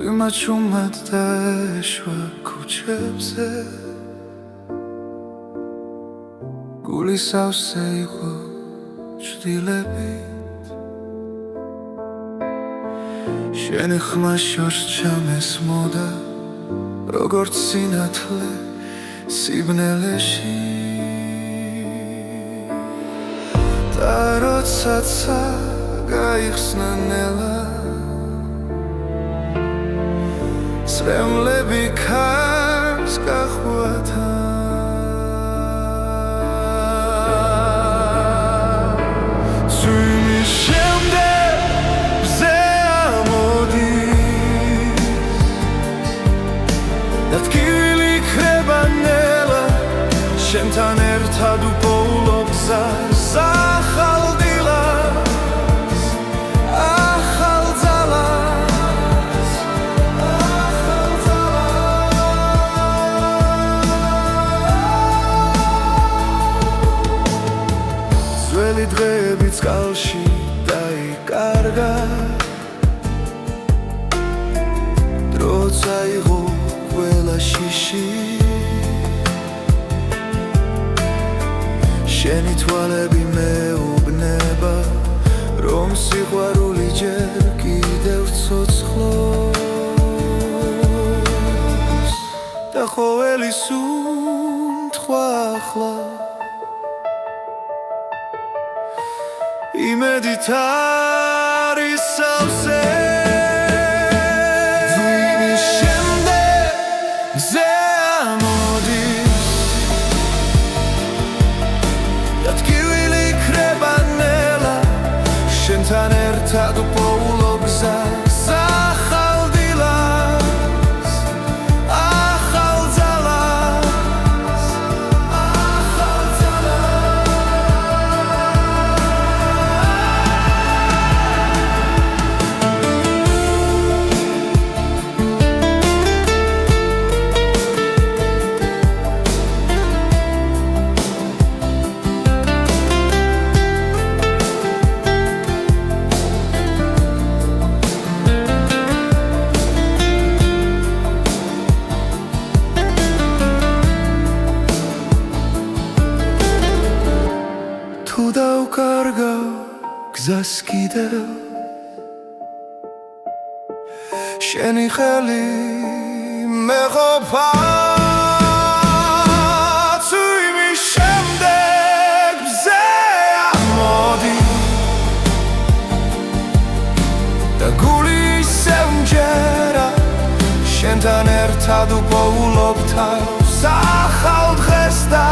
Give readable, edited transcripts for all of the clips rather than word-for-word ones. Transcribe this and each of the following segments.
Ima čumat dešva kućevze Gulisao se iho čdilebit Sheni xmash čames moda Rogort sinatle sibneleshi Da rotsaca gaixsna nela Sremlebi kars gaxuata Tsuymi shemde bze amodis Da tkivili kreba nela Shentan ertad upoulob gzas ძველი დღეები წყალში დაიკარგა დროც აიღო ყველა შიში შენი თვალები მეუბნება რომ სიყვარული ჯერ კიდევ ცოცხლობს და ყოველი სუნთქვა ახლა იმედით არის სავსე ძვირის შემდეგ გზე ამოდის და ტკივილი ქრება ნელა შენთან ერთად უპოულობ გზას ახალ დილას ახალ ძალას ახალ თუ დავკარგავ გზას კიდევ შენი ხელი მეყოფა თუ იმის შემდეგ გზე ამოდის და გული ისევ მჯერა შენთან ერთად უპოულობ თავს ახალ დღეს და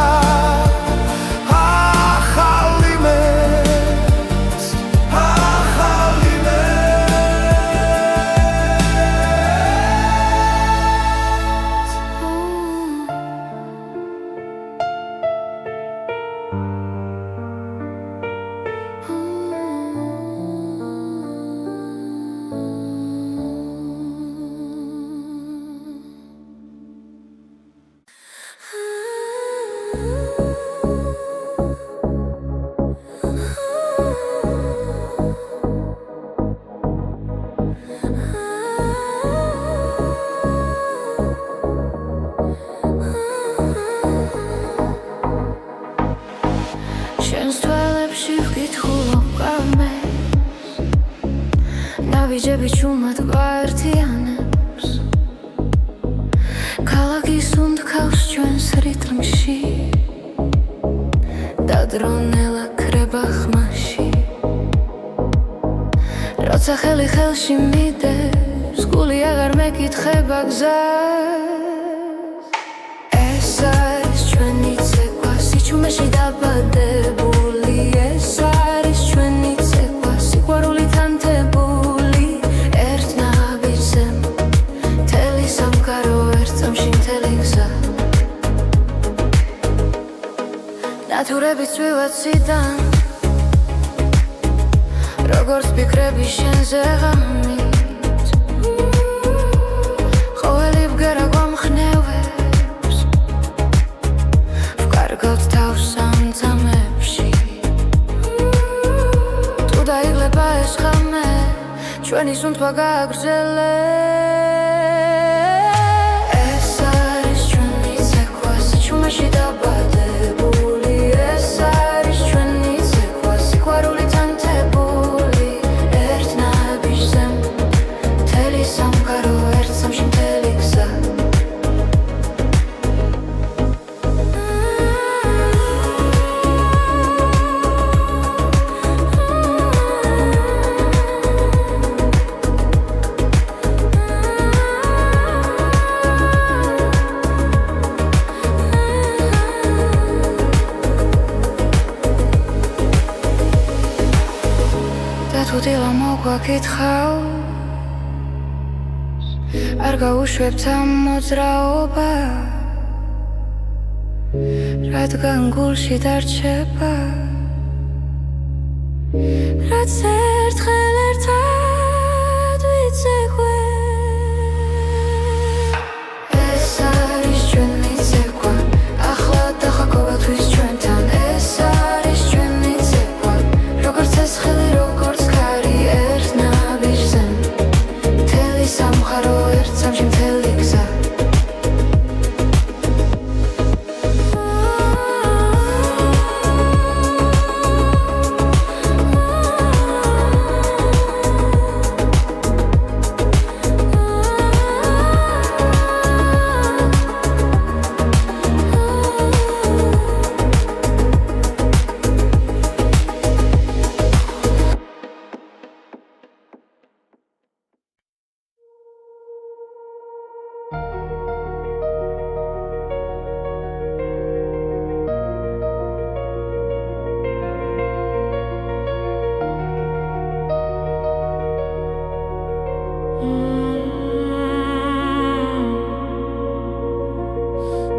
ვიჯები ჩუმად გვაერთიანებს ქალაქის უნდქავს ჩვენს რიტმში და დრონელა ქრება ხმაში როცა ხელი ხელში მიდევს გული აღარ მეკითხება გზას ეს არის ჩვენი ცეკვა სიჩუმეში დაბადებული ეს არის ჩვენი ცეკვა სიყვარული თანთებული ნათურები წვივაციდან როგორც ფიქრები შენზე ღამით ყოველი ბგერა გვამხნევებს ვკარგავთ თავს სამძამებში თუ დაიღლება ეს ღამე ჩვენი სუნთქვა გააგრძელებს გვაკითხავს არ გაუშვებთ ამ მოძრაობას რადგან გულში დარჩება რაც ერთხელ ერთად ვიცეკვე ეს არის ჩვენი ცეკვა ახლა დახა ყოველთვის ჩვენთან ეს არის ჩვენი ცეკვა როგორც ეს ხელი როგორც ქარი ერთ ნაბიჯზე მთელი სამყარო ერთ სამში მთელი გზა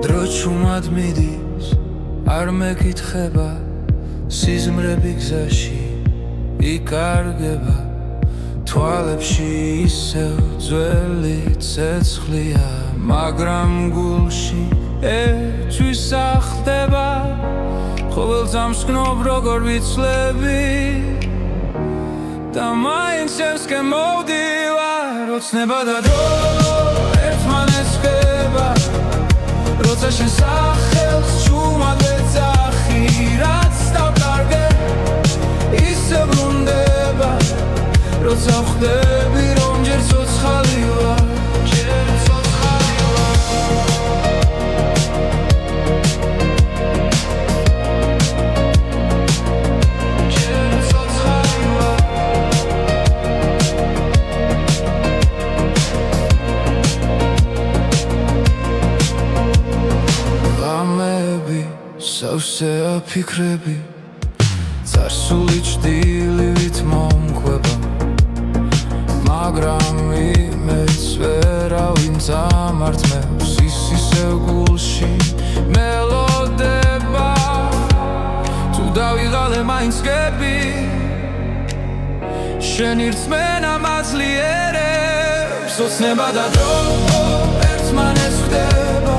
დრო ჩუმად მიდის არ მეკითხება სიზმრები გზაში იკარგება თვალებში ისევ ძველი ცეცხლია მაგრამ გულში ერთვის ახდება ყოველ ძამს გნობ როგორ ვიცლები და მაინც შემსკენ მოვდივარ ოცნება და დრო ერთმანეთს ხდება როცა შენ სახელს ჩუმად ვეძახი რაც დავკარგე ისე ბრუნდება როცა ვხვდები რომ ჯერ ცოცხალი ვარ სავსე აფიქრები წარსული ჭდილივით მომყვება მაგრამ იმეც ვერავინ წამართმევს ის ისევ გულში მელოდება თუ დავიღალე მაინც გები შენი რწმენა მაძლიერებს ოცნება და დრო ერთმანეთს ხდება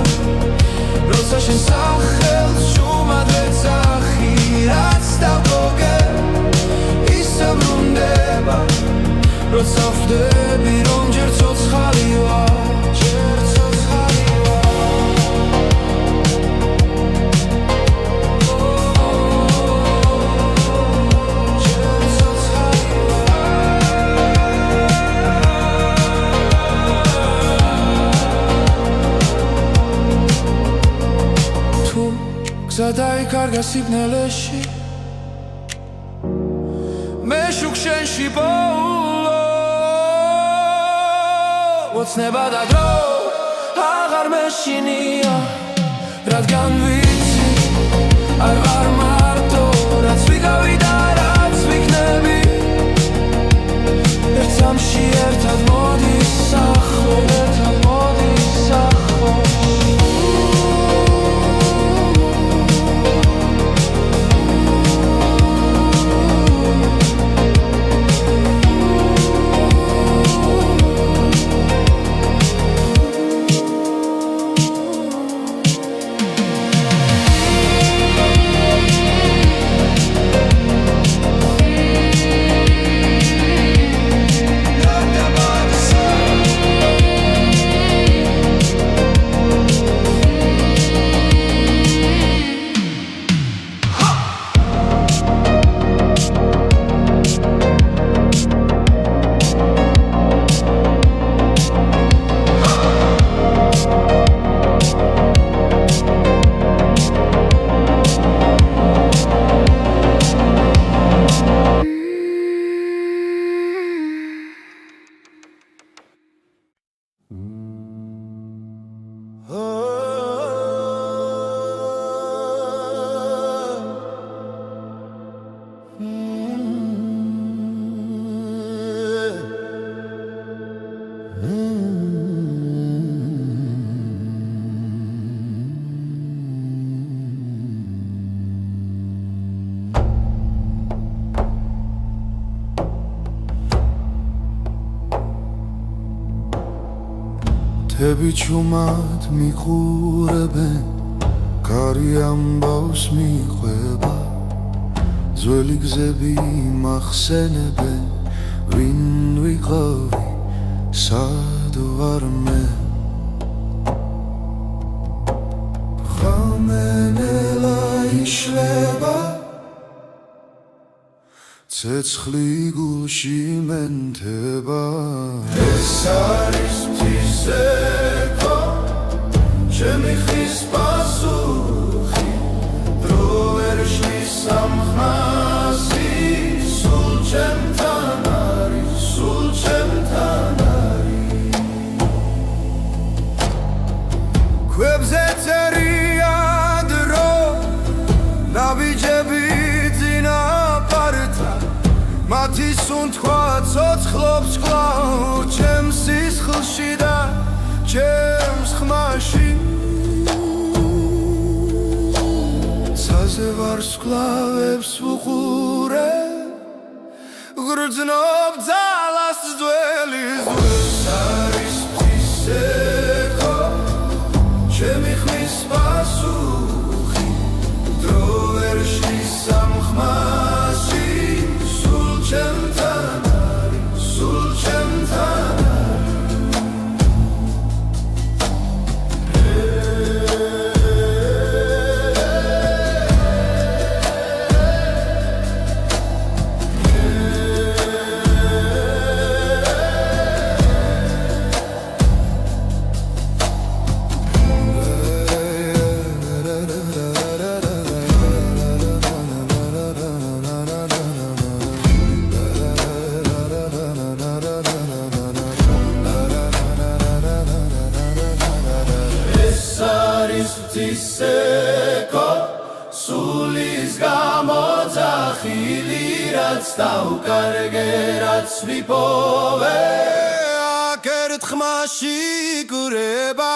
როცა შენ სახელს ჩუმად ვეძახი რაც დავკარგე ისე ბრუნდება როცა ვხვდები რომ ჯერ ცოცხალი ვარ გზა დაიკარგა სიბნელეში მე შუქ შენში პოულო ოცნება და დრო აღარ მეშინია რადგან ვიცი არ ვარ მარტო რაც ვიგავი და რაც ვიქნები ერთ სამში ერთად მოდის სახლო ერთად მოდის სახლო მთები ჩუმად მიყურებენ, კარი ამბავს მიყვება, ძველი გზები მახსენებენ, ვინ ვიყავი, სად ვარ მე. ღამენელა იშლება, ცეცხლი გულში მენთება. ეს არის მთისექო, ჩემი ხის პასუხი, დრო ვერ შლის სამხმასი, სულ ჩემთან არის, სულ ჩემთან არის. ქვებზე წერია დრო, ნაბიჯები წინაპართან, მათი სუნთქვა ცოცხლობს კვლავ ჩემს სისხლში და ჩემს ხმაში. ცაზე ვარსკვლავებს ვუყურე, გრძნობ ძალას ძველი ზღვის. არის მთისექო, ჩემი ხმის პასუხი, დრო ვერ შლის სამხმასი, სულ ჩემთან არის, სულ ჩემთან არის. Tiseko sulis gamodzachili rats davkarge rats vipove akert khmashi kureba.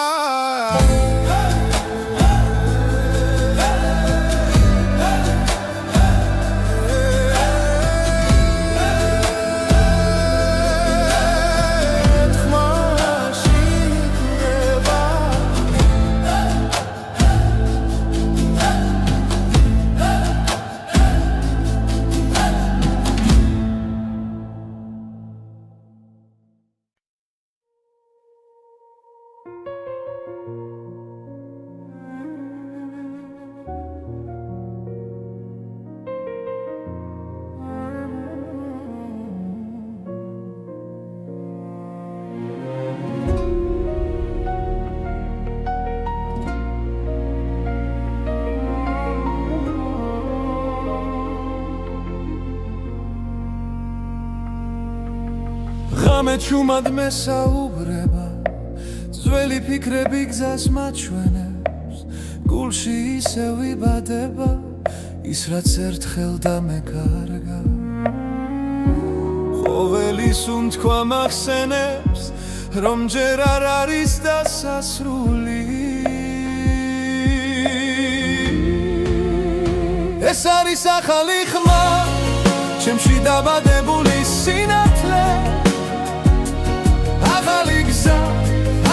ღამე ჩუმად მესაუბრება, ძველი ფიქრები გზას მაჩვენებს, გულში ისევ იბადება ის რაც ერთხელ დამეკარგა. ყოველი სუნთქვა მახსენებს, რომ ჯერ არ არის დასასრული. ეს არის ახალი ხმა, ჩემში დაბადებული სინათლე, ახალი გზა,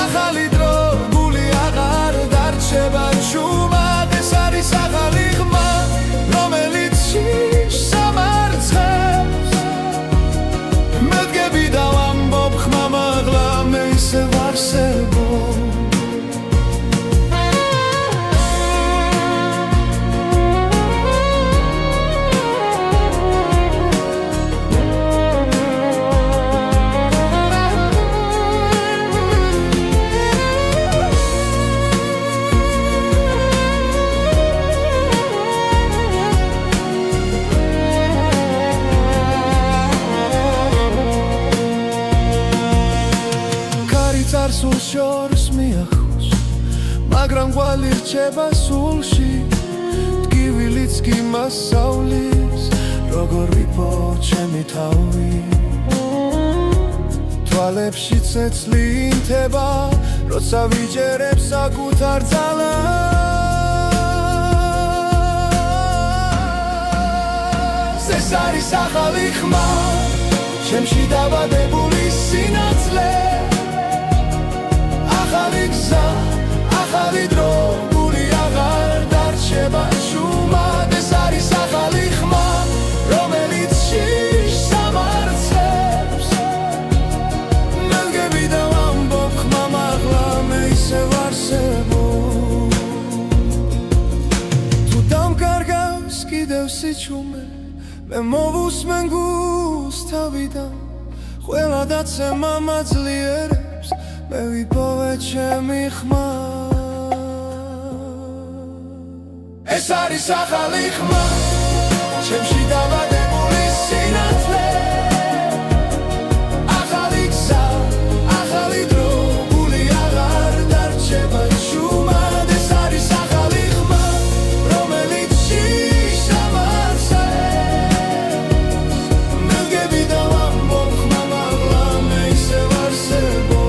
ახალი დრო, გული აღარ დარჩება ჩუმად. ეს არის ახალი ხმა, რომელიც შიშს ამარცხებს, მე დგები და ვამბობ ხმა მაღლა, მე ისე ვარსებო. სულ შორს მიახოს, მაგრამ ყვალი რჩება სულში, ტკივილიც კი მასავლის, როგორ ვიპო ჩემი თავი. თვალებში ცეცხლი ინთება, როცა ვიჯერებ საკუთარ ძალას. ეს არის ახალი ხმა, ჩემში დაბადებული სინათლე, ახალი სიჩუმე მე მოვუსმენ გულს თავიდან ყველა დაცემა მაძლიერებს მე ვიპოვე ჩემი ხმა ეს არის ახალი ხმა ჩემში დაბადებული სინათლე ახალი გზა ახალი დრო გული აღარ დარჩება შუმად ეს არის ახალი ხმა რომელიც შიშამარს მე ვგები და ვამბობ ხმა მაღლა მე ისევ არსებობ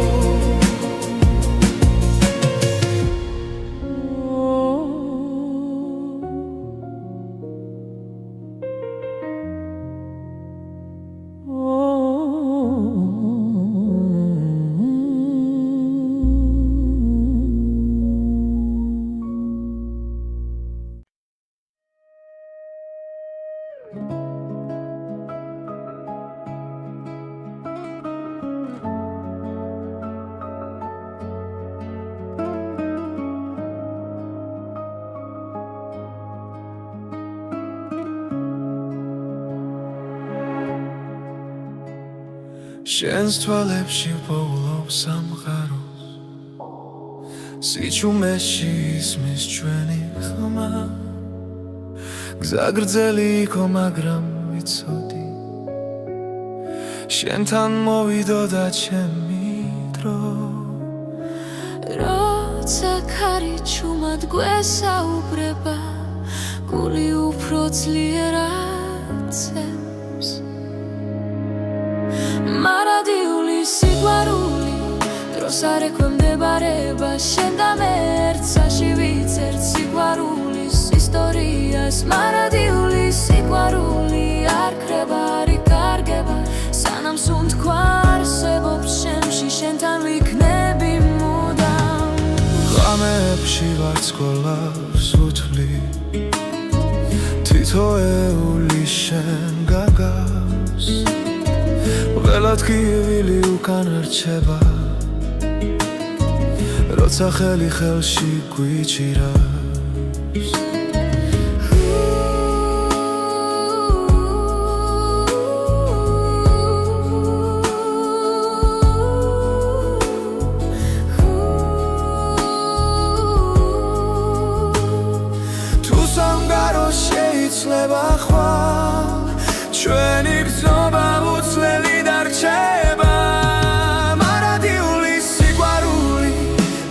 შენს თვალებში ვპოულობ სამყაროს სიჩუმეში ისმის ჩვენი ხმა გზა გრძელი იყო მაგრამ ვიცოდი შენთან მოვიდოდა ჩემი დრო როცა ქარი ჩუმად გვესაუბრება გული უფრო ძლიერად ცემს მარადიული სიყვარული დროს არ ექვემდებარება შენ და მე ერთსაში ვიცერთ სიყვარულის ისტორიას მარადიული სიყვარული არ ქრება არ იკარგება სანამ სუნთქვა არსებობს შემში შენთან ვიქნები მუდამ ღამეებში ვარცხოლავს უთვლი თითოეული შენ გაგავს ველად გივილი უკან რჩება როცა ხელი ხელში გვიჭირავს თუ სამგარო შეიცლება ხვალ ჩვენი გზნობა უცვლელი დარჩება მარადიული სიყვარული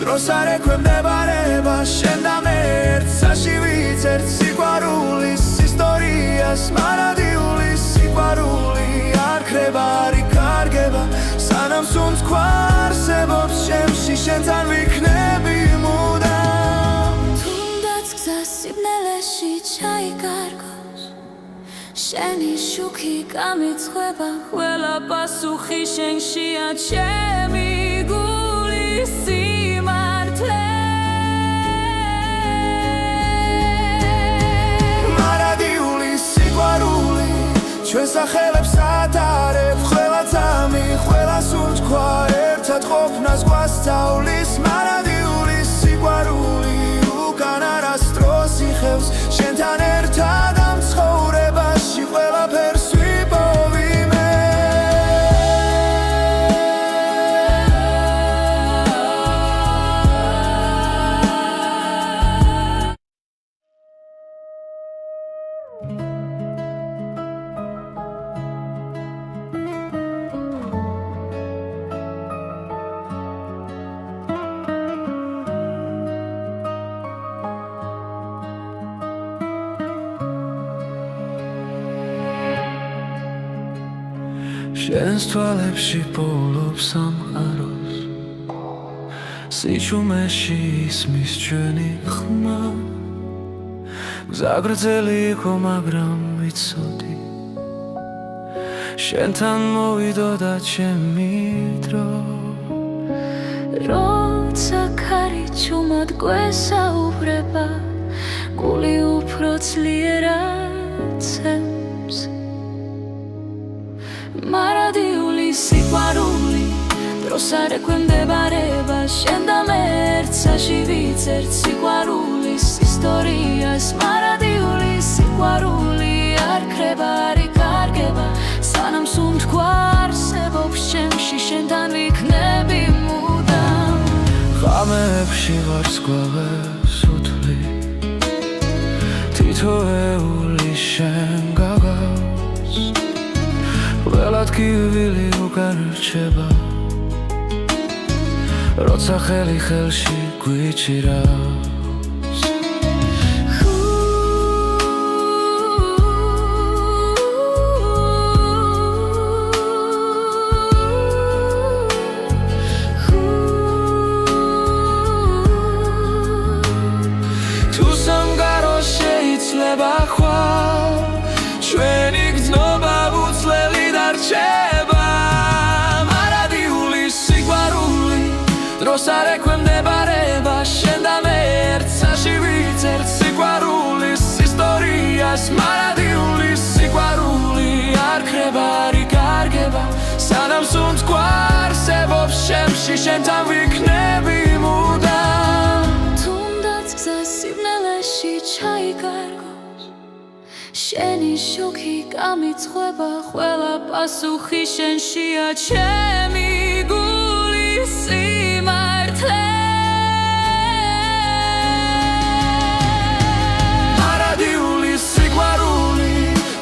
დროს არ ექვემდებარება შენ და მე ერთსაში ვიცერთ სიყვარულის ისტორიას მარადიული სიყვარული არ ქრება არ იკარგება სანამ სუნთქვა არსებობს შემში შენთან ვიქნები მუდამ თუნდაც გზა სიბნელეში ჩაიკარგოს შენი შუქი გამიცხება ყველა პასუხი შენშია ჩემი გულის სიმართლე მარადიული სიყვარული ჩვენ სახელებს ატარებ ყველა წამი ყველა სუნთქვა ერთად ყოფნას გვასწავლის მარადიული სიყვარული უკან არასდროს იხევს შენთან ერთად ამ ცხოვრებაში ყველაფერს ვიპოვი მე შენს თვალებში პოულობ სამყაროს სიჩუმეში ისმის ჩვენი ხმა გზა გრძელი იყო მაგრამ ვიცოდი შენთან მოვიდოდა ჩემი დრო როცა ქარი ჩუმად გვესაუბრება გული უფრო ძლიერად ცემს მარადიული სიყვარული დროს არ ექვემდებარება შენ და მე ერთსაში ვიცერთ სიყვარულის ისტორიას მარადიული სიყვარული ხრება არ იკარგება სანამ სულ თქვა არსებობს ჩემში შენთან ვიქნები მუდამ ღამეებში ვარსკვლავებს უთვლი თითოეული შენ გაგავს ყველად კივილი უკან რჩება როცა ხელი ხელში გვიჭირავს ჩვენი გრძნობა უცვლელი დარჩება მარადიული სიყვარული დროს არ ექვემდებარება შენ და მე ერთსაში ვიწერთ სიყვარულის ისტორიას მარადიული სიყვარული არ ხრება არ იკარგება სანამ სულ თქვა არსებობს ჩემში შენთან ვიქნები მუდამ თუნდაც გზა სიბნელეში ჩაიკარგო შენი შუქი გამიწხვება ყველა პასუხი შენშია ჩემი გულის სიმართლე მარადიული სიყვარული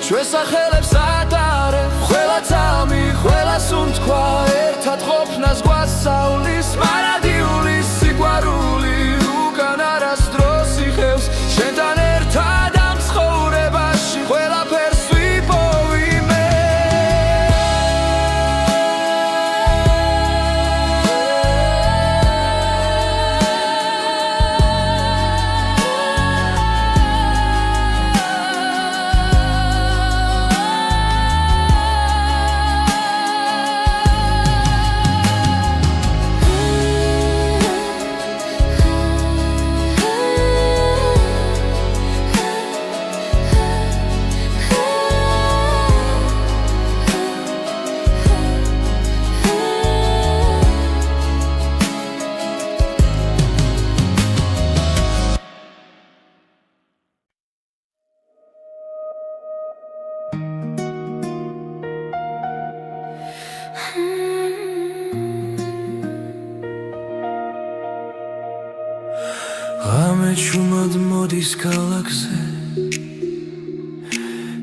ჩვენს სახელებს ატარებ ყველა წამი ყველა სულ თქვა ერთად ყოფნას გვასწავლის მარადიული სიყვარული უკან არასდროს იხევს შენთან ერთად ყველაფერს ვიპოვი მე ღამე ჩუმად მოდის ქალაქზე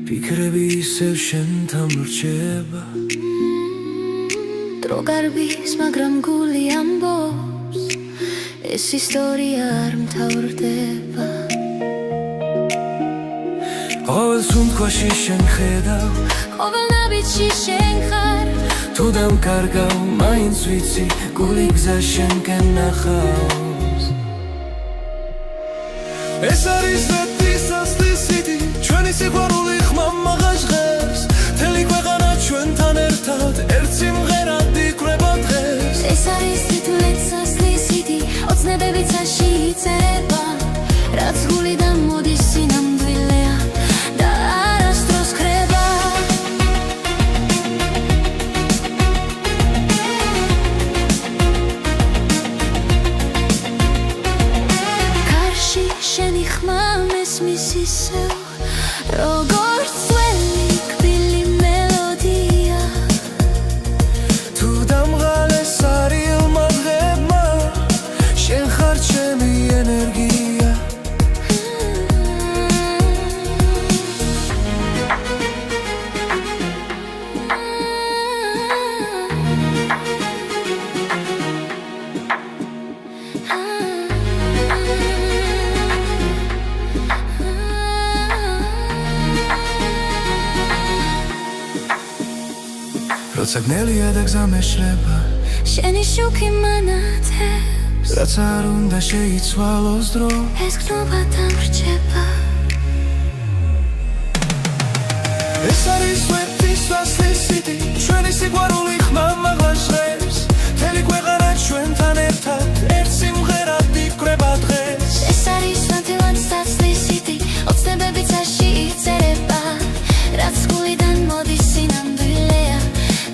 ფიქრები ისევ შენთან ვრჩება დრო გარბის მაგრამ გული ამბობს ეს ისტორია არ მთავრდება ყოველ სუნთქვაში შენ ხედავ ყოველ ნაბიჯში შენ ხარ თუ დამკარგავ მაინც ვიცი გული გზა შენკენ ნახავს ეს არის რეთის ასლისიდი ჩვენი სიყვარული ხმამა ჟღერს მთელი ქვეყანა ჩვენთან ერთად ერთ სიმღერად იკვრება დღეს ეს არის თითქმის ასლისიდი ოცნებები წაში იწერება რაც გულიდან მოდის სინამდვილეა და არასდროს ხრება კარში შენი ხმა მესმის ისევ როგორც ძველი კბილი მელოდია თუ დამღალეს არილმა დღებმა შენ ხარ ჩემი ენერგია როცა გნელია და გზა მეშლება შენი შუქი მანათებს რაც არ უნდა შეიცვალოს დრო ეს გრძნობა დამრჩება ეს არის რეთის ასლისიდი ჩვენი სიყვარული ხმამა ჟღერს მთელი ქვეყანა ჩვენთან ერთად ერთ სიმღერად იკვრება დღეს ეს არის ნათელად ასლისიდი ოცნებები წაში იწერება რაც გულიდან მოდის სინამდვილეა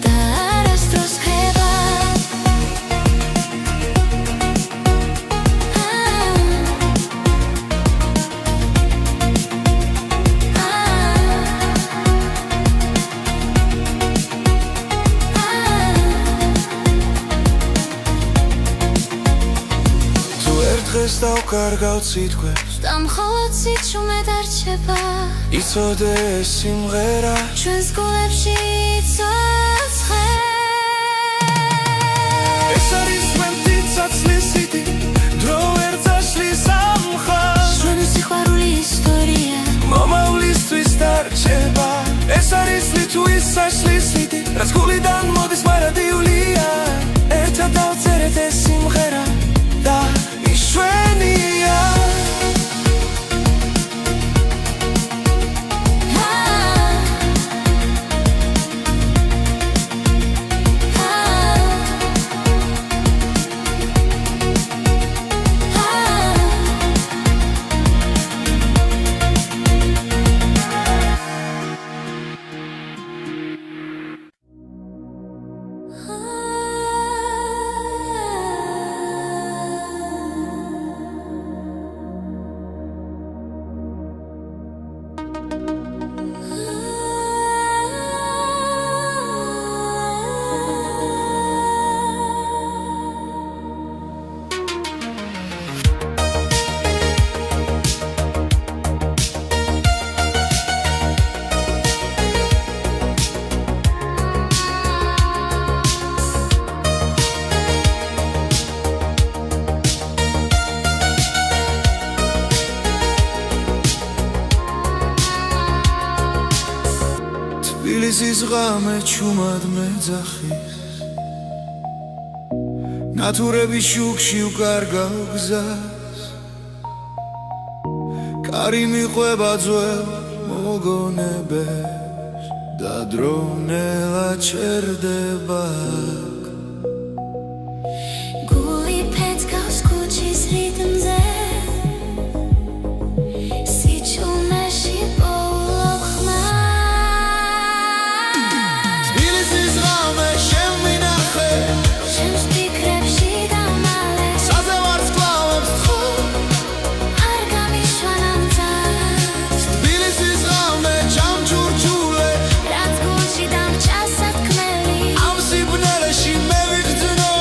და არასდროს ხრება დღეს დავკარგავ სიტყვებს და მხოლოდ სიჩუმე დარჩება იცოდე ეს სიმღერა ჩვენს გულებში იცოცხლე ეს არის ჩვენი ცაცლისიტი დრო ვერ წაშლის ამ ხალხს ჩვენი სიყვარული ისტორია მომავლისთვის დარჩება ეს არის ლიტვის საშლისიტი რაც გულიდან მოდის მარადიულია ერთად დავწერეთ ეს სიმღერა და იშვენია თბილისის ღამე ჩუმად მეძახის ნათურების შუქში უკარგავ გზას კარი მიყვება ძველ მოგონებებს და დრონელა ჩერდება გული ფეთქავს ქუჩის რიტმზე სიჩუმეში პოულობ ხმას თბილისის ღამე შემინახე ჩემს ფიქრებში დამალე საძე ვარსკვლავებს თხო არ გამიშვა ნამძარს თბილისის ღამე ჩამჩურჩულე რაც გულში დამრჩა სათქმელი ამ სიბნელეში მე ვიგრძნო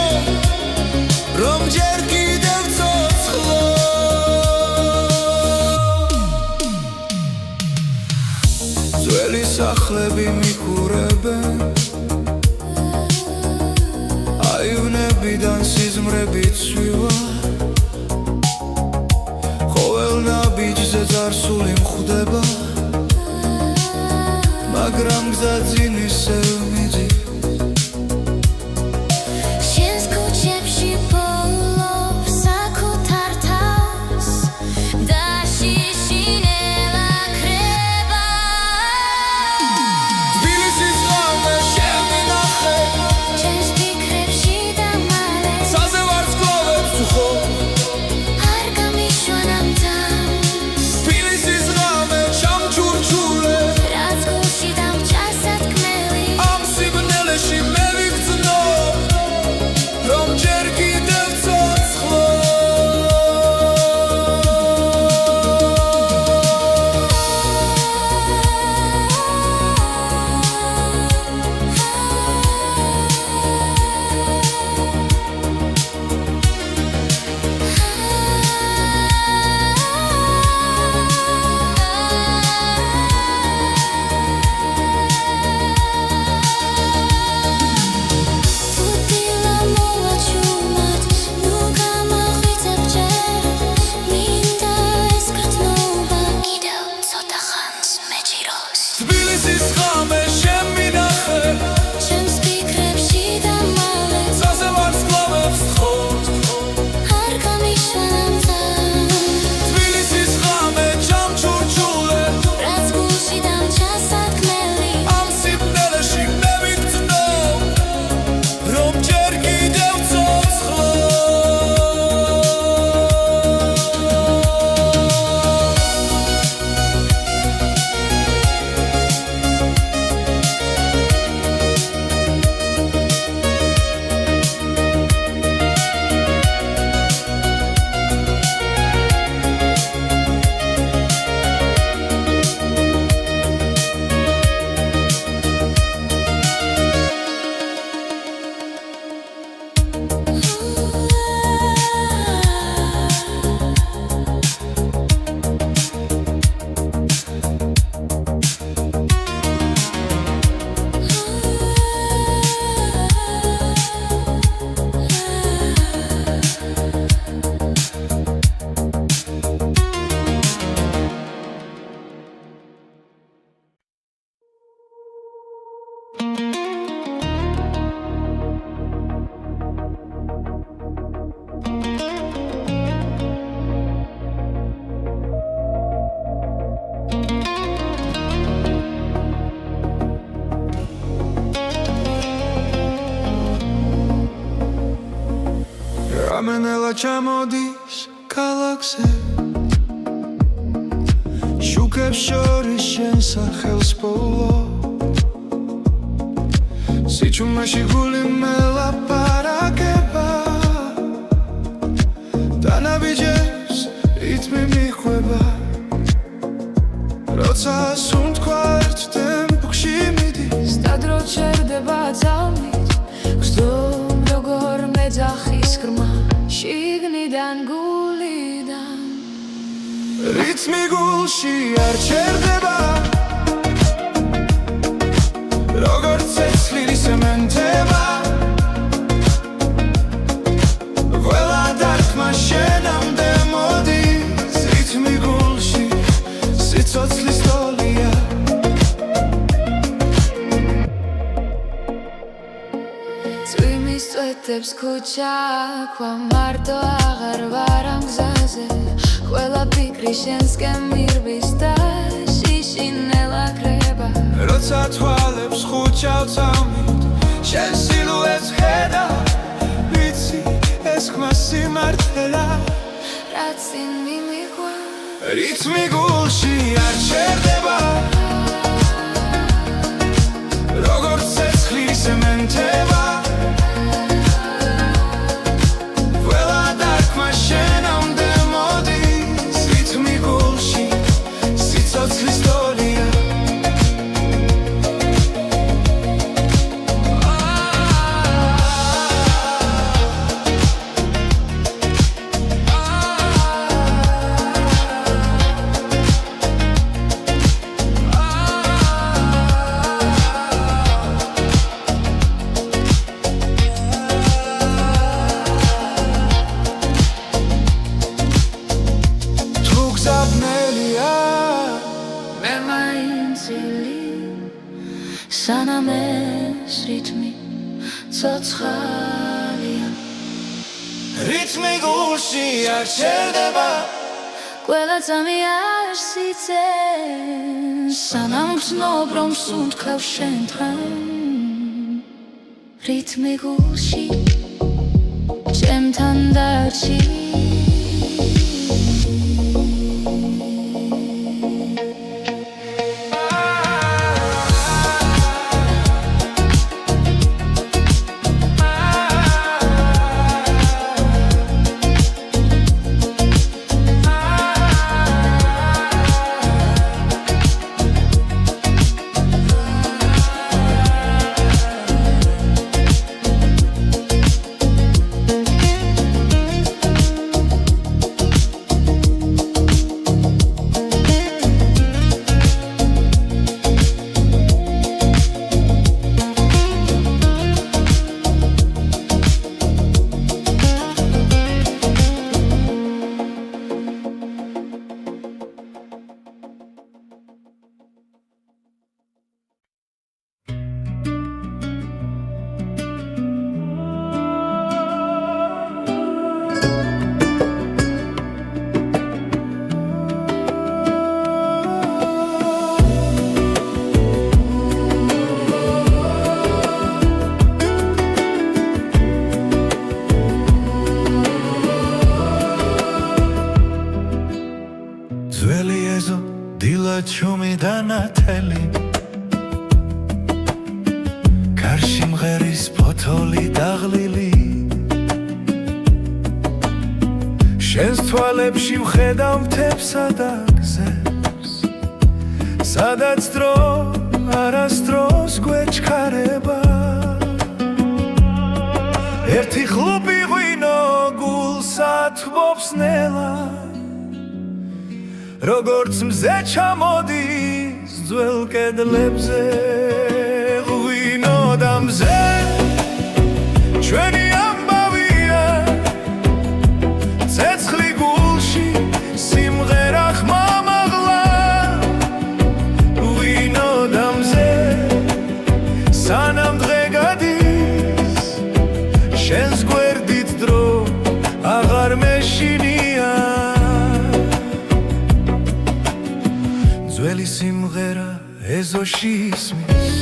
რომ ჯერ კიდევ ცოცხლო ძველი სახლები მიყურებენ აივნებიდან სიზმრები ცვივა ყოველ ნაბიჯზე წარსული მხვდება მაგრამ გზა ძინ ისევ მიდის შენს ქუჩებში პოულობ საკუთარ თავს და შიშინელა ქრება თბილისის ღამე შემინახე ჩემს ფიქრებში დამალე საძე ვარსკვლავებს ჩამოდის ქალაქზე შუქებს შორის შენ სახელს ბოლო სიჩუმეში გული მელაპარაკება დანაბიჯებს რითმი მიხვება როცა სუნთქვა ერთ ტემპში მიდის სტადრო ჩერდება ძალით გზდომ როგორ მეძახის ღრმა შიგნიდან გულიდან რითმი გულში არ ჩერდება როგორც ცეცხლი სემენტება ყველა დარტყმა შენამდე მოდის რითმი გულში სიცოცხლის ტოლია წვიმის წვეთებს ქუჩა ქვა მარტო აღარ ვარ ამ გზაზე ყველა ფიქრი შენსკენ მირბის და შიშინელა ქრება როცა თვალებს ხუჩავ წამით შენ სილუეტს ხედა ვიცი ეს ხმა სიმართლეა რაც წინ მიმიღვა რითმი გულში არ ჩერდება როგორც ცეცხლი სემენტება ყველა დარტყმა შენამდე მოდის რითმი გულში სიცოცხლის ტოლია სანამ ეს რითმი ცოცხალია რითმი გულში არ ჩერდება ყველა წამი არ სიცენ სანამ გრძნობ რომ სუნთქავ შენთან რითმი გულში ჩემთან დარჩი ჩუმი დანათელი კარში მღერის ფოთოლი დაღლილი შენს თვალებში ვხედავ მთებსა და გზებს სადაც დრო არასდროს გვეჩქარება ერთი ხლუპი ღვინო გულს ათბობს ნელა როგორც მზე ჩამოდის ძველ კედლებზე ღვინო და მზე ჩვენი ამბავია ცეცხლი გულში სიმღერა ხმამაღლა ღვინო და მზე სანამ დღე გადის შენს გვერდით დრო აღარ მეშინია ძველი სიმღერა ეზოში ისმის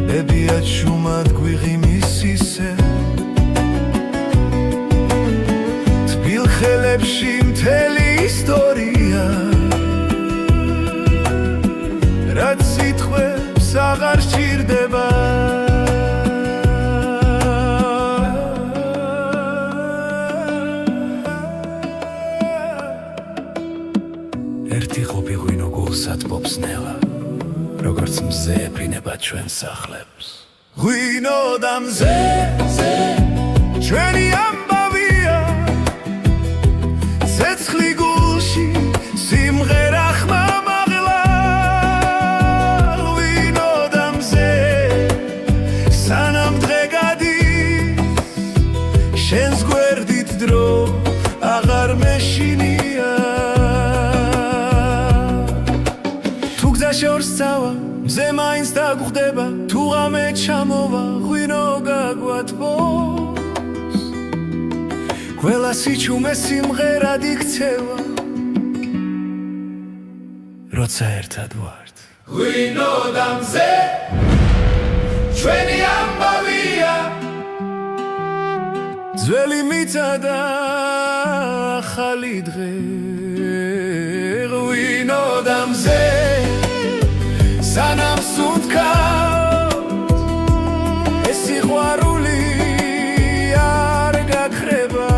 ბებია ჩუმად გვიღიმის ისე ველებში მთელი ისტორია რაც სიტყვებს აღარ სჭირდება ერთი ყოფი ღვინო გულსად პოპს ნელა როგორც მზე ეფრინება ჩვენ სახლებს ღვინო და მზე ჩვენი ამბავია ცეცხლი გულში სიმღერა ხმამაღლა ღვინო და მზე სანამ დღე გადის შენს გვერდით დრო აღარ მეშინია თუ გზაშორს წავა მზე მაინც დაგხვდება თუ ღამე ჩამოვა ღვინო გაგვათბობს ყველა სიჩუმე სიმღერად იქცევა როცა ერთად ვართ ღვინო და მზე ჩვენი ამბავია ძველი მიწა და ახალი დღე ღვინო და მზე სანამ სუნთქავთ ეს სიყვარული არ გაქრება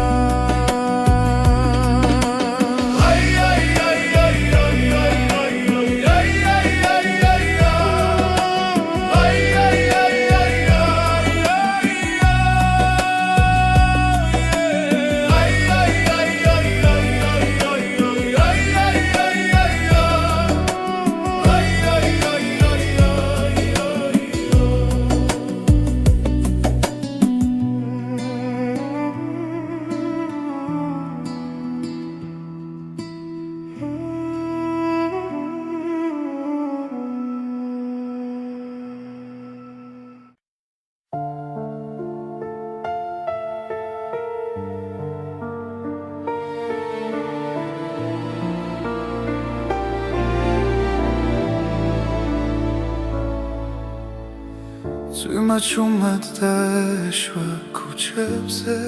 Τσιμაჩუმად დაეშვა ქუჩებზე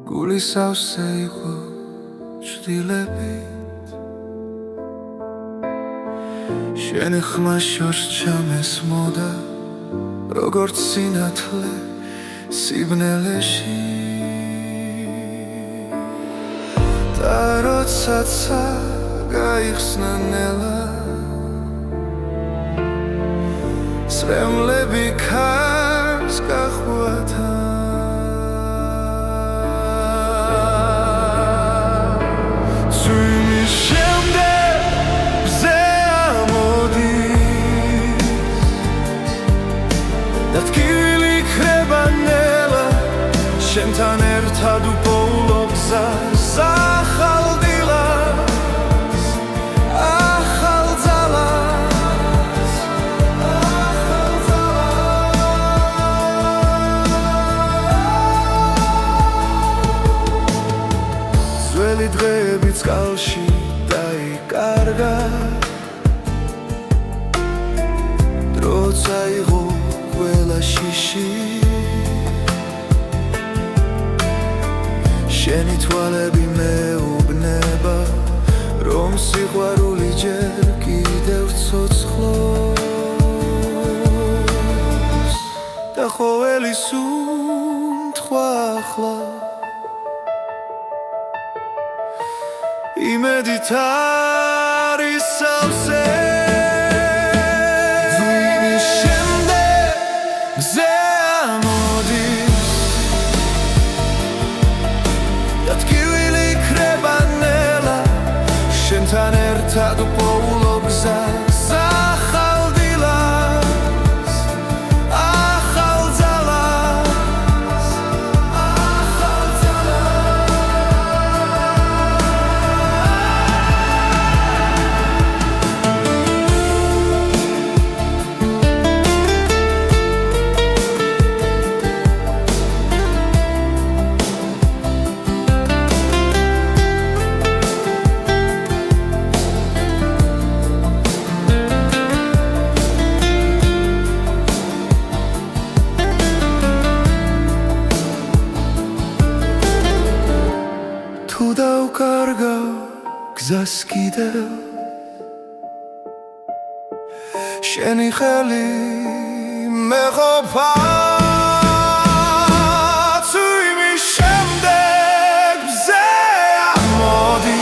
გული სავსე იყო ჭდილებით შენი ხმა შორს ჩამესმოდა როგორც სინათლე სიბნელეში და როდესაც გაიხსნა ნელა სრემლები ქარს გახვათა წვიმის შემდეგ მზე ამოდის და ტკივილი ქრება ნელა შენთან ერთად უპოულო გზას ახალ დილას ახალ ძალას ძველი დღეები წყალში დაიკარგა დრო წაიღო ყველა შიში შენი თვალები მეუბნება რომ სიყვარული ჯერ კიდევ ცოცხლობს და ყოველი სუნთქვა ახლა იმედით არის სავსე წვიმის შემდეგ მზე ამოდის და ტკივილი ქრება ნელა შენთან ერთად უპოულო გზას ახალ დილას ახალ ძალას ახალ ძალას გზას კიდევ შენი ხელი მეყოფა თუ იმის შემდეგ მზე ამოდი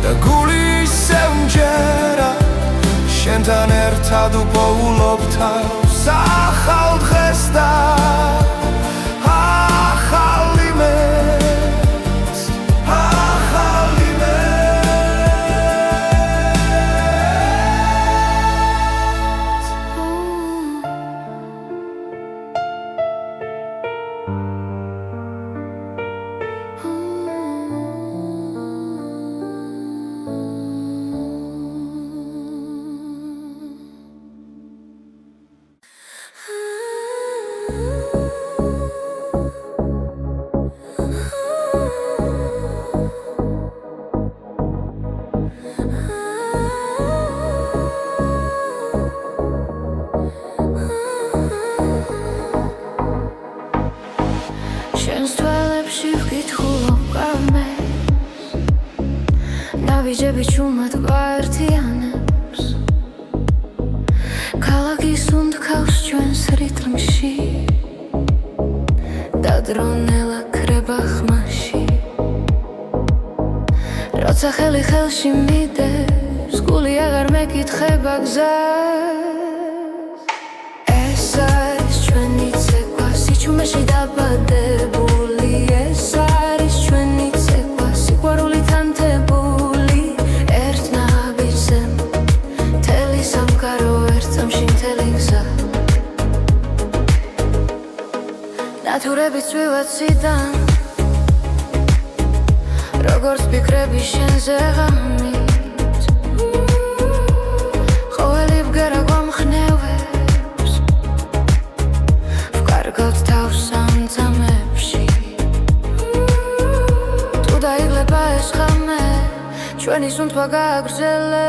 და გული ისევ მჯერა შენთან ერთად უპოულობ თავს ახალ დღეს და ნავიჯები ჩუმად გვაერთიანებს ქალაქის უნდქავს ჩვენს რიტმში და დრონელა ქრება ხმაში როცა ხელი ხელში მიდევს გული აღარ მეკითხება გზას ეს არის ჩვენი ცეკვა სიჩუმეში დაბადებული ეს არის ჩვენი ცეკვა სიყვარული თანთებული ნათურები წვივაციდან როგორც ფიქრები შენზე ღამით ყოველი ბგერა გვამხნევებს ვკარგავთ თავს სამძამებში თუ დაიღლება ეს ხამე ჩვენი სუნთქვა გააგრძელებს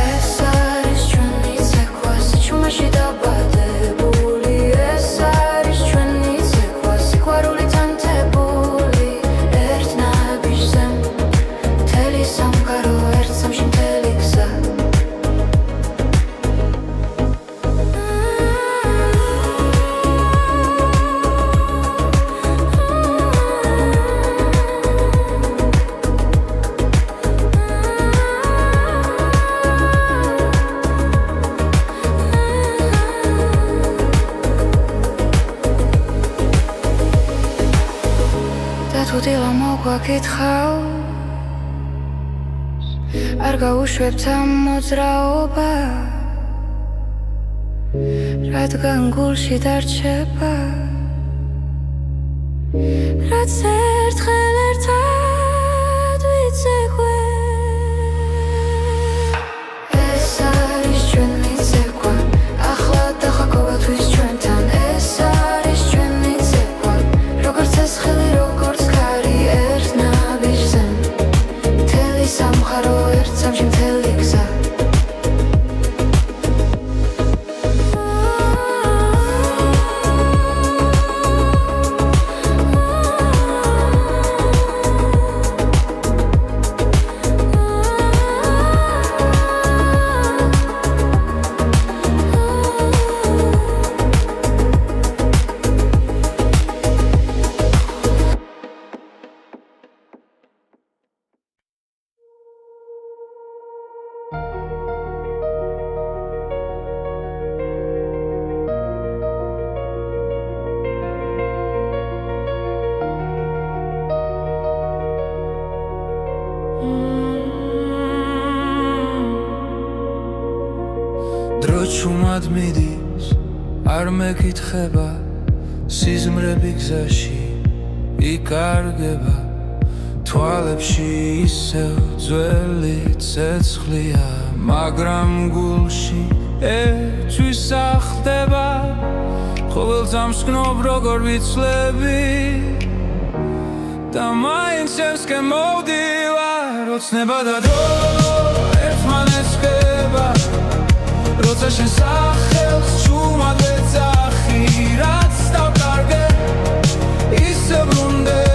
ეს არის ჩვენი ცეკვა სიჩუმეში დაბადებული ეს არის ჩვენი ცეკვა სიყვარული თანთებული ერთ ნაბიჯზე მთელი სამყარო ერთ სამში მთელი გზა თუ დილა მოგვაკითხავს არ გაუშვებთ ამ მოძრაობას რადგან გულში დარჩება რაც ერთხელ ერთად ვიცეკვე ეს არის ჩვენი ცეკვა ახლა დახა ყოველთვის ჩვენთან ეს არის ჩვენი ცეკვა როგორც ეს ხელი როგორც სამყარო ერთ სამში მთელი გზა დრო ჩუმად მიდის არ მეკითხება სიზმრები გზაში იკარგება თვალებში ისევ ძველი ცეცხლია მაგრამ გულში ერთთვის ახდება ყოველ წამს გნობ როგორ ვიცლები და მაინც შენსკენ მოვდივარ ოცნება და დრო ერთმანეთს ხება როცა შენ სახელს ჩუმად ვეძახი რაც დავკარგე ისე ბრუნდე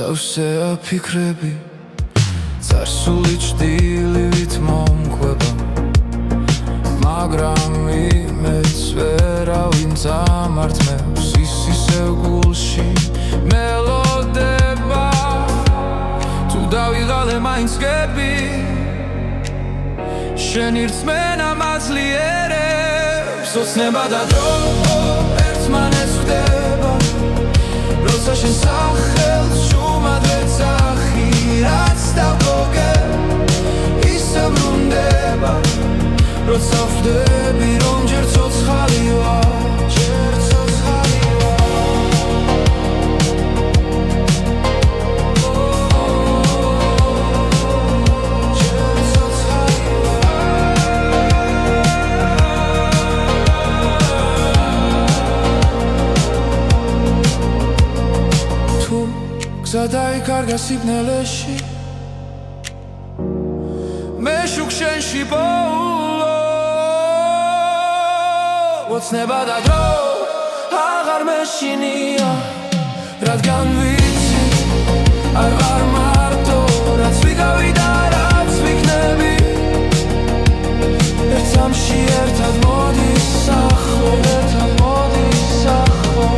სავსეა ფიქრები წარსული ჭდილივით მომყვება მაგრამ იმეც ვერავინ წამართმევს ისისევ გულში მელოდება თუ დავიღალე მაინც გები შენი რწმენა მაძლიერებს ოცნება და დრო ერთმანეთს ვდება როცა შენ სახელს შუმად ვეძახი რაც დავგოგე ისე ბრუნდება როცა ვხვდები რომ ჯერ ცოცხალი ვარ ჯერ ცოცხალი გზა დაიკარგა სიბნელეში მე შუქ შენში პოულო ოცნება და დრო აღარ მეშინია რადგან ვიცი არ ვარ მარტო რაც ვიგავი და რაც ვიქნები ერთამში ერთად მოდის სახლო ერთად მოდის სახლო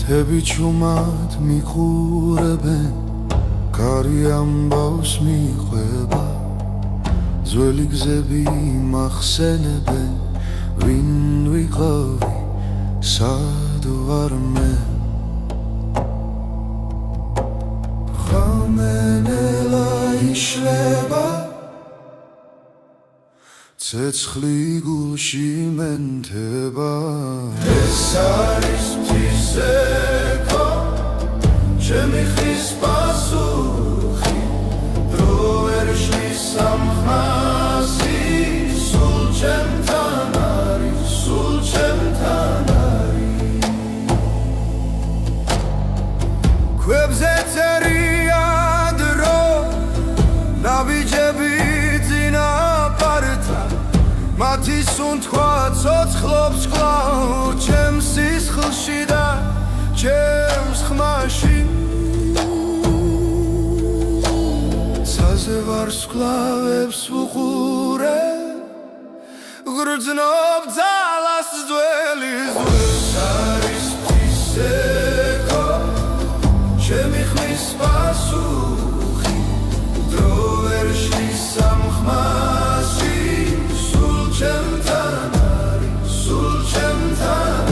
თები ჩუმად მიყურებენ კარი ამბავს მიყვება ძველი გზები მახსენებენ ვინ ვიყავი სად ვარ მე ხამენელა იშლება ცეცხლი გულში მენთება ეს არის ფისეკო ჩემი ხის პასუხი დრო ვერ შლის სამხმასი სულ ჩემთან არის სულ ჩემთან არის ქვებზე წერია დრო ნაბიჯები წინაპართან მათი სუნთქვა ცოცხლობს კვლავ ჩემს სისხლში და ჩემს ხმაში ცაზე ვარსკვლავებს ვუყურე გრძნობ ძალას ძველი ზურს არის ფისეკო ჩემი ხმის პასუხი დრო ვერ შლის სამხმასი ჩემთან არის სულ ჩემთან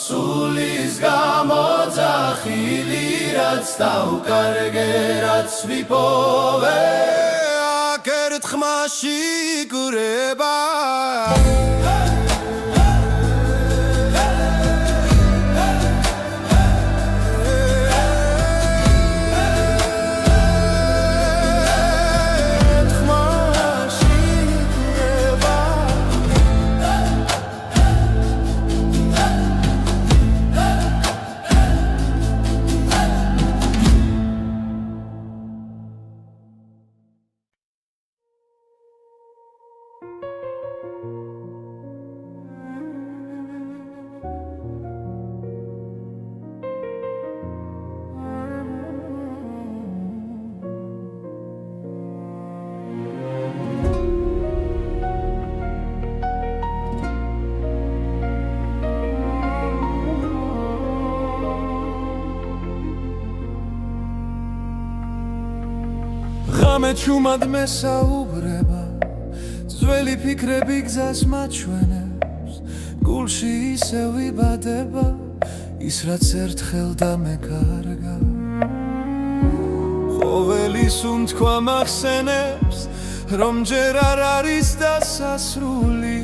სულის გამოძახილი რაც დავკარგე რაც ვიპოვე აქ ერთხმაში გრება ღამე ჩუმად მესაუბრება ძველი ფიქრები გზას მაჩვენებს გულში ისევ იბადება ის რაც ერთხელ დამეკარგა ყოველი სუნთქვა მახსენებს რომ ჯერ არ არის დასასრული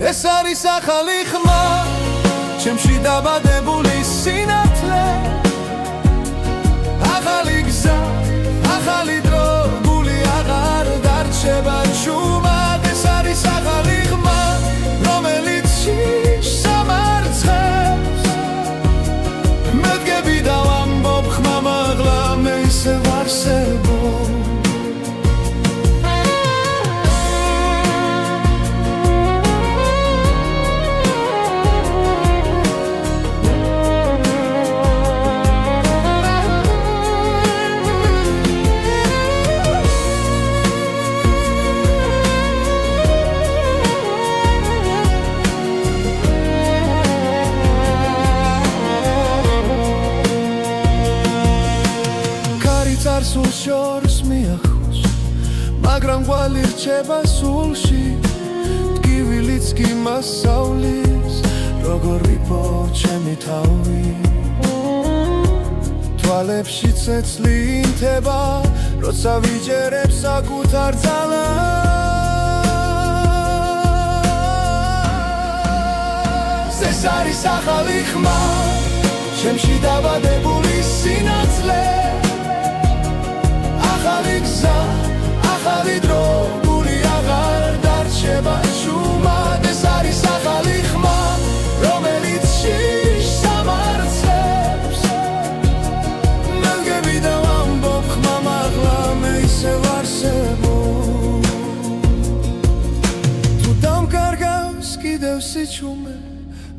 ეს არის ახალი ხმა ჩემში დაბადებული სინათლე ახალი გზა, ახალი დრო, გული აღარ დარჩება ჩუმად ეს არის ახალი ხმა, რომელიც შიშს ამარცხებს მე დგები და ვამბობ ხმა მაღლა მე ისევ არსებობ სულ შორს მიახოს მაგრამ ყვალი რჩება სულში ტკივილიც კი მასავლის როგორ ვიპო ჩემი თავი თვალებში წეცლი ინთება როცა ვიჯერებ საკუთარ ძალას ეს არის ახალი ხმა ჩემში დაბადებული სინათლე ახალი გზა, ახალი დრო, გული აღარ დარჩება ჩუმად ეს არის ახალი ხმა, რომელიც შიშს ამარცხებს მე დგები და ვამბობ ხმა მაღლა მე ისევ არსებობ თუ დამკარგავს კიდევ სიჩუმე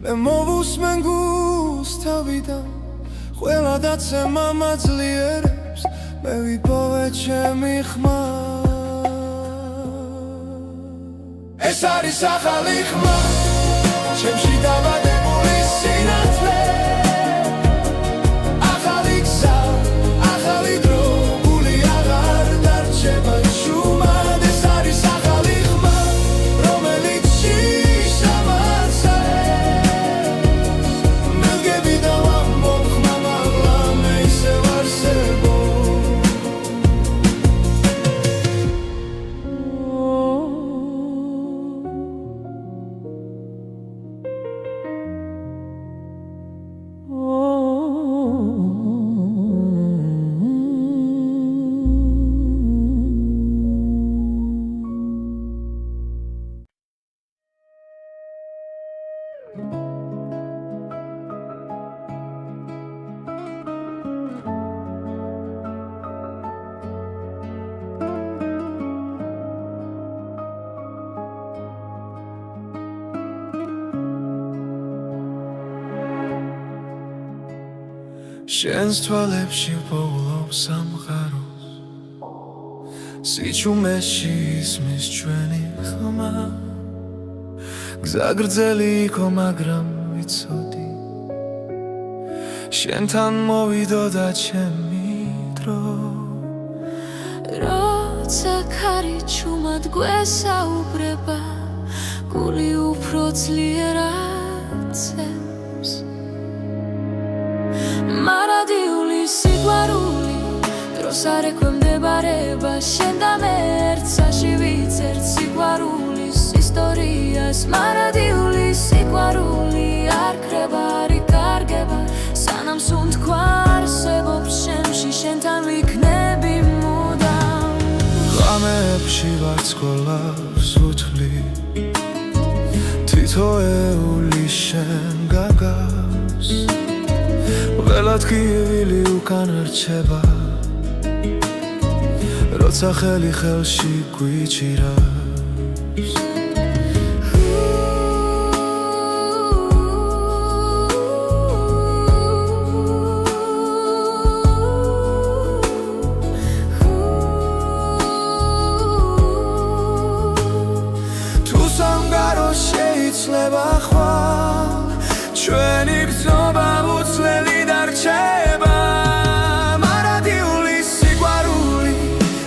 მე მოვუსმენ გულს თავიდან ყველა დაცემა მაძლიერებს მე ვიპოვე ჩემი ხმა ეს არის ახალი ხმა ჩემში დაბადებული სინათლე ახალი გზა, ახალი დრო, გული აღარ დარჩება ჩუმად ეს არის ახალი ხმა რომელიც შიშს ამარცხებს მე დგები და ვამბობ ხმა მაღლა მე ისევ არსებობ შენს თვალებში ვპოულობ სამყაროს სიჩუმეში ისმის ჩვენი ხმა გზა გრძელი იყო მაგრამ ვიცოდი შენთან მოვიდოდა ჩემი დრო როცა ქარი ჩუმად გვესაუბრება გული უფრო ძლიერად ცემს მარადიული სიყვარული დროს არ ექვემდებარება შენ და მე ერთსაში ვიცერთ სიყვარულის ისტორიას მარადიული სიყვარული არ ქრება არ იკარგება სანამ სუნთქვა არსებობს შემში შენთან ვიქნები მუდამ ღამეებში ვარცხოლავს უთვლი თითოეული შენ გაგავს ველად კივილი უკან რჩება როცა ხელი ხელში გვიჭირავს თუ სამგარო შეიცლება ხვალ ჩვენი გზნობა უცვლელი დარჩება მარადიული სიყვარული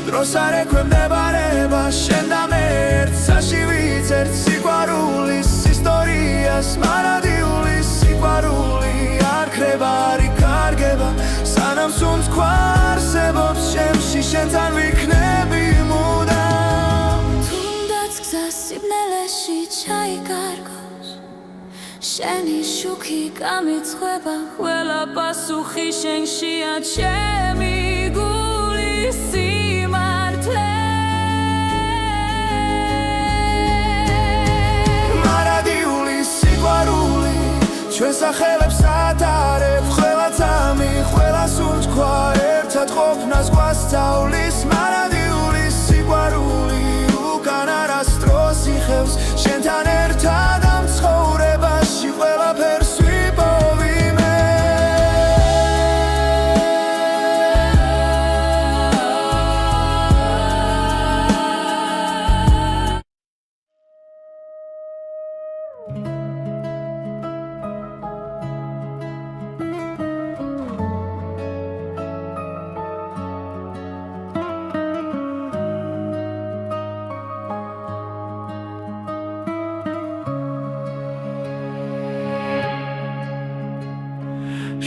დროს არ ექვემდებარება შენ და მე ერთსაში ვიცერთ სიყვარულის ისტორიას მარადიული სიყვარული არ ქრება არ იკარგება სანამ სუნთქვა არსებობს შემში შენთან ვიქნები მუდამ თუნდაც გზა სიბნელეში ჩაიკარგოს შენი შუქი გამიცხება ყველა პასუხი შენშია ჩემი გულის სიმართლე მარადიული სიყვარული ჩვენ სახელებს ატარებ ყველა წამი ყველა სუნთქვა ერთად ყოფნას გვასწავლის მარადიული სიყვარული უკან არასდროს იხევს შენთან ერთად ამ ცხოვრებაში ყველაფერს ვიპოვი მე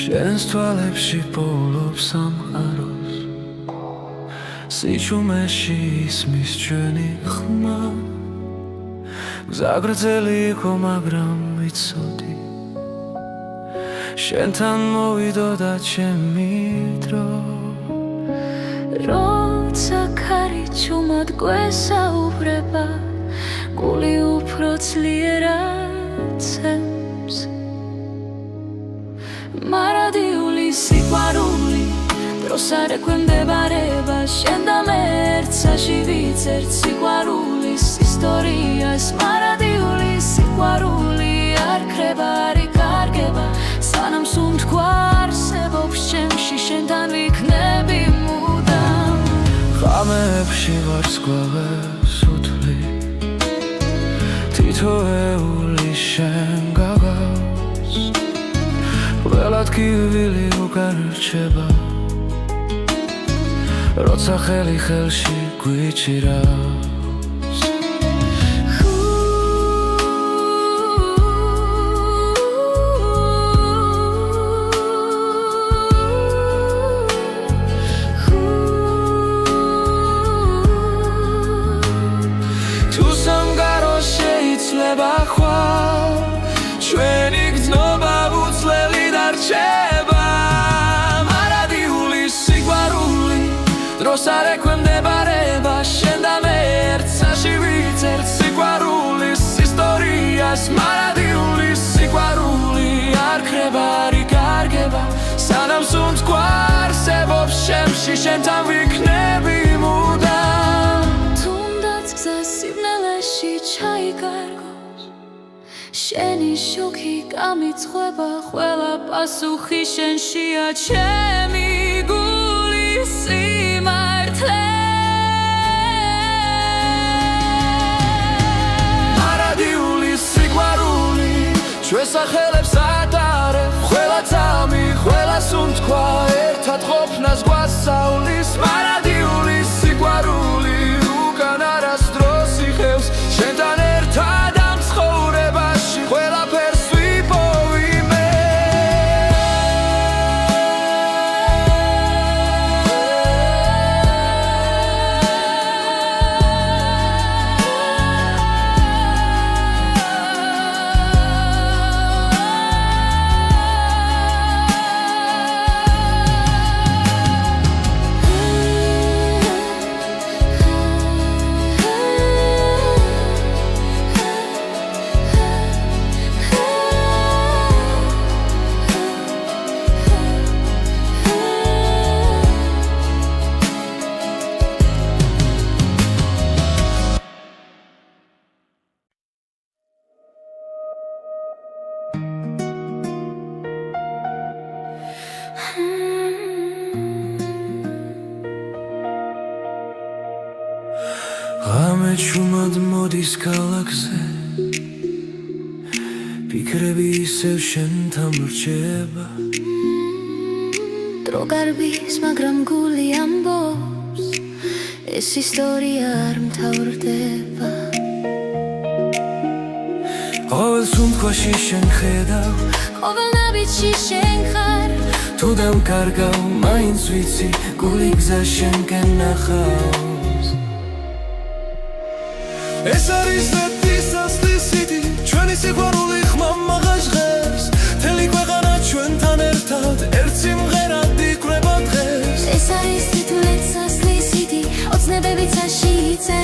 შენს თვალებში პოულობს სამყაროს სიჩუმეში ისმის ჩვენი ხმა გზა გრძელი იყო მაგრამ ვიცოდი შენთან მოვიდოდა ჩემი დრო როცა ქარი ჩუმად გვესაუბრება გული უფრო ძლიერად ცემს მარადიული სიყვარული დროს არ ექვემდებარება შენ და მე ერთსაში ვიცერთ სიყვარულის ისტორიას მარადიული სიყვარული არ ქრება არ იკარგება სანამ სუნთქვა არსებობს შემში შენთან ვიქნები მუდამ ღამეებში ვარცხლავებს უთვლი თითოეული შენ გაგავს ველად კივილი უკან რჩება როცა ხელი ხელში გვიჭირავს თუ სამგარო შეიცლება ხვალ ჩვენი გზნობა უცვლელი დარჩება მარადიული სიყვარული დროს არ ექვემდებარება შენ და მე ერთსაში ვიცერთ სიყვარულის ისტორიას მარადიული სიყვარული არ ქრება არ იკარგება სანამ სუნთქვა არსებობს შემში შენთან ვიქნები მუდამ თუნდაც გზა სიბნელეში ჩაიკარგოს შენი შუქი გამიცხება ყველა პასუხი შენშია ჩემი გულის სიმართლე მარადიული სიყვარული ჩვენ სახელებს ატარებ ყველა წამი ყველა სუნთქვა ერთად ყოფნას გვასწავლის მარადიული სიყვარული უკან არასდროს იხევს შენთან ერთად ამ ჩუმად მოდის ქალაქზე ფიქრები ისევ შენთან მრჩება დრო გარბის მაგრამ გული ამბობს ეს ისტორია არ მთავრდება ყოველ სუნთქვაში შენ ხედავ ყოველ ნაბიჯში შენ ხარ თუ დამკარგავ მაინც ვიცი გული გზა შენკენ ნახავს ეს არის ზეთის ასლისიდი ჩვენი სიყვარული ხმამაღა ჟღერს მთელი ქვეყანა ჩვენთან ერთად ერთ სიმღერად იკვრება დღეს ეს არის თითქმის სასლის სიდი ოცნებებით საშიце